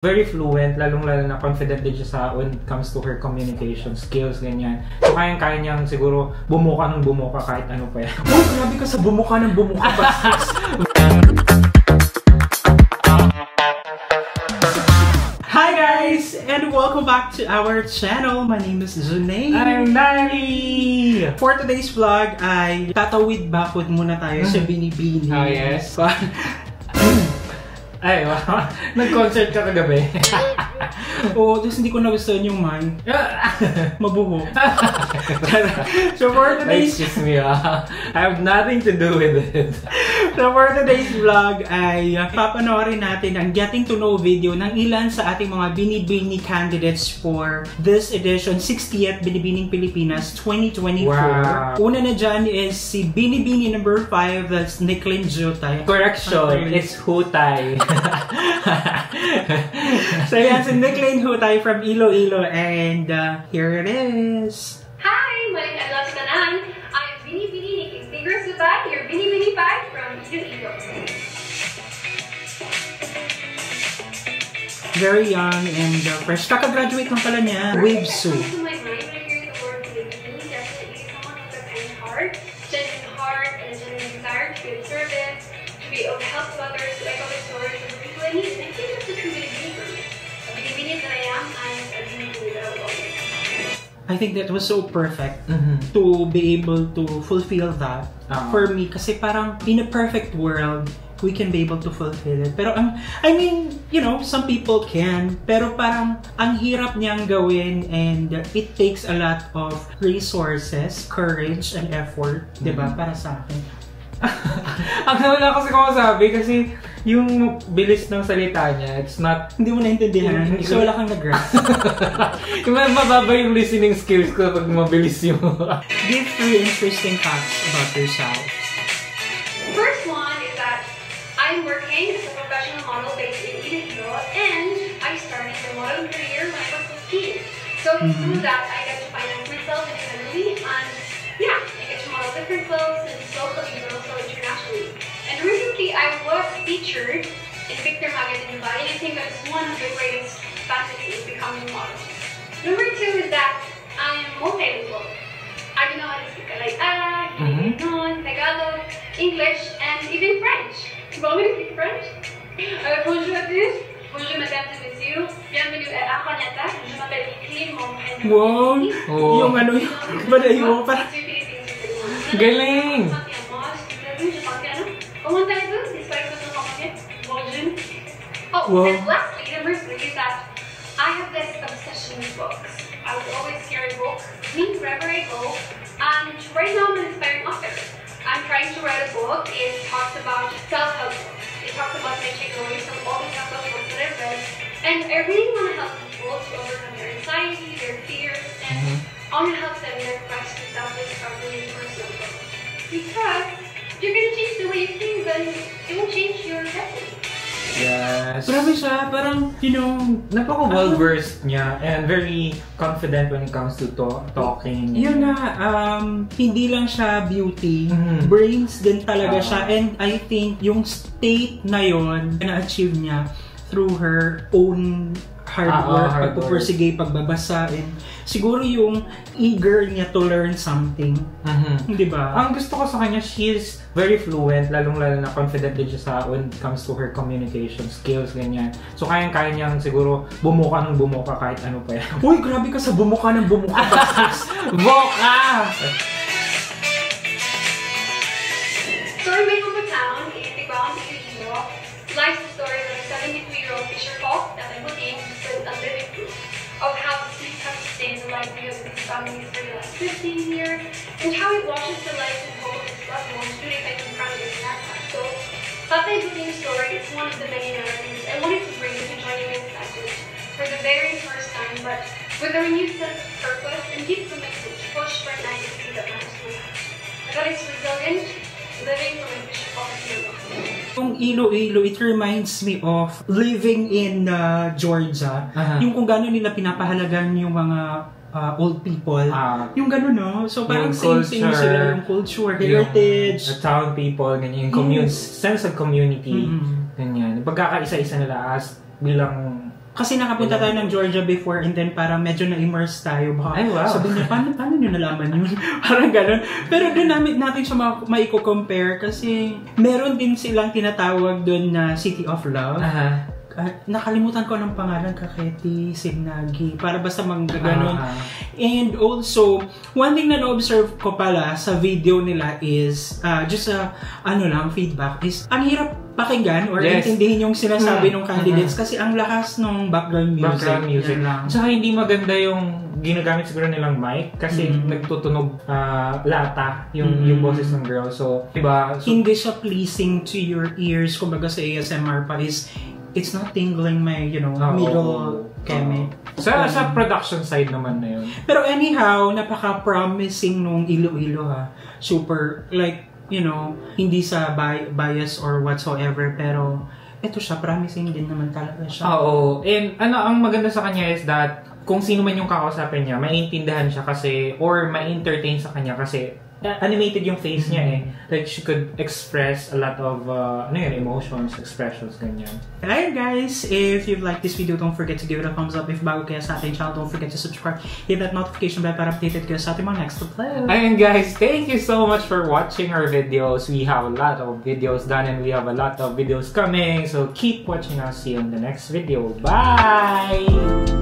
Very fluent, lalong-lalo na confident din siya sa when it comes to her communication skills, ganyan. So, kayang-kaya niyang siguro bumuka ng bumuka kahit ano pa yan. Oh, grabe ka sa bumuka ng bumuka, bastos! Hi guys! And welcome back to our channel. My name is Junaid. I'm Nari! For today's vlog ay tatawid bakod muna tayo sa Binibini. Oh, yes. Ay, wow. Nag-concert ka kagabi. Oo, tapos hindi ko nagustuhan yung man. Mabuho. So for today's... Excuse me, I have nothing to do with it. So for today's vlog ay papanoorin natin ang getting to know video ng ilan sa ating mga Binibini candidates for this edition, 60th Binibining Pilipinas 2024. Wow. Una na dyan is si Binibini number 5, that's Nicklin Jutay. Correction, it's Hutay. So yan, si Nicklin Hutay from Iloilo, and here it is. Hi, my name is Love Tanan. I'm Binibini Nikki Stigers Hutay, your Binibini 5 from Iloilo. Very young and fresh. Kaka-graduate lang pala niya. Wave Su. To my mind when I hear the word Binibini, definitely someone with a kind heart, and a genuine desire to be of service, to be of help to others, to echo the stories of the people I need. And I think that's the true Binibini for me. A Binibini that I am, and a Binibini that I will always be. I think that was so perfect to be able to fulfill that for me. Kasi parang in a perfect world, we can be able to fulfill it. Pero I mean, you know, some people can. Pero parang ang hirap niyang gawin, and it takes a lot of resources, courage, and effort. Diba? Para sa akin. Ang wala kasi ko masabi kasi yung bilis ng salita niya, it's not... Hindi mo naintindihan. So wala kang nag-grasp. Yung mababa yung listening skills ko pag mabilis yung... Give 3 interesting facts about yourself. First one is that I'm working as a professional model based in Iloilo, and I started my modeling career when I was 15. So through that, I get to finance myself independently, and yeah, I get to model different clothes and locally but also internationally. And recently, I was featured in Victor magazine Dubai, and I think that's one of the greatest fantasies, becoming a model. Number 2 is that I am multilingual. I don't know how to speak like Tagalog, English, and even French. You want me to speak French? Bonjour à tous. Bonjour mesdames et messieurs. Bienvenue à Arconeta. Je m'appelle Nicklin, mon prénom. Wow! Yung ano yung... Balayo pa. Galing! Oh, and lastly, number 3 is that I have this obsession with books. I would always carry books with me wherever I go. And right now I'm an inspiring author. I'm trying to write a book. It talks about self-help books. It talks about my takeaways from all the self-help books that I've read. And I really want to help people to overcome their anxiety, their fears, and I want to help them in their quest for self-discovery and personal growth. Because if you're going to change the way you think, then it will change your destiny. Yes. Grabe siya, parang, you know, napaka-well-versed niya and very confident when it comes to talking. Yun na, hindi lang siya beauty, brains din talaga siya, and I think yung state na yun, na-achieve niya through her own hard work, pagpupursige, pagbabasa, and siguro yung eager niya to learn something. Di ba? Ang gusto ko sa kanya, she is very fluent, lalong-lalo na confident din siya sa when it comes to her communication skills, ganyan. So kayang-kaya niyang siguro bumuka ng bumuka kahit ano pa yan. Uy, grabe ka sa bumuka ng bumuka, bastos! Boka! So in my hometown, in Tigbaon, Iloilo, lies the story of a 73-year-old fisher folk that I'm looking with a living proof of how the sea has sustained the livelihood of his family for the last 15 years, and how it washes the life and hope of his loved ones during I confront it in that time. So, Tatay Buting's story is one of the many narratives I wanted to bring to join you in message for the very first time, but with a renewed sense of purpose and deep commitment to push for an advocacy that matters to my life. That is resilient, living from a fisher folk in Iloilo. Yung Iloilo, it reminds me of living in Georgia. Yung kung gano'n nila pinapahalagan yung mga old people. Yung gano'n, no? So parang same sila, yung culture, heritage. The town people, ganyan, yung sense of community. Ganyan. Pagkakaisa-isa nila as bilang Kasi nakapunta tayo ng Georgia before and then parang medyo na-immerse tayo. Baka ay, wow. sabi niya, paano nyo nalaman yun? Parang gano'n. Pero doon natin siya maiko-compare kasi meron din silang tinatawag doon na City of Love. Nakalimutan ko ng pangalan, Kaketi, Signagi, para basta manggaganon. And also, one thing na na-observe ko pala sa video nila is, just feedback is, ang hirap pakinggan or intindihin yung sinasabi ng candidates kasi ang lakas ng background music. Tsaka hindi maganda yung ginagamit siguro nilang mic kasi nagtutunog lata yung boses ng girl. So, diba? So, hindi siya pleasing to your ears. Kumbaga sa ASMR pa is, it's not tingling my, middle keme. Sa production side naman na yun. Pero anyhow, napaka-promising nung Iloilo ha. Super, like, hindi sa bias or whatsoever, pero ito siya, promising din naman talaga siya. Oo. And ang maganda sa kanya is that kung sino man yung kakausapin niya, maintindihan siya kasi, or ma-entertain sa kanya kasi animated yung face niya eh. Like, she could express a lot of, emotions, expressions, ganyan. Alright guys, if you've liked this video, don't forget to give it a thumbs up. If bago kaya sa ating channel, don't forget to subscribe. Hit that notification bell para updated kayo sa ating mga next upload. Ayun guys, thank you so much for watching our videos. We have a lot of videos done and we have a lot of videos coming. So keep watching us. See you in the next video. Bye!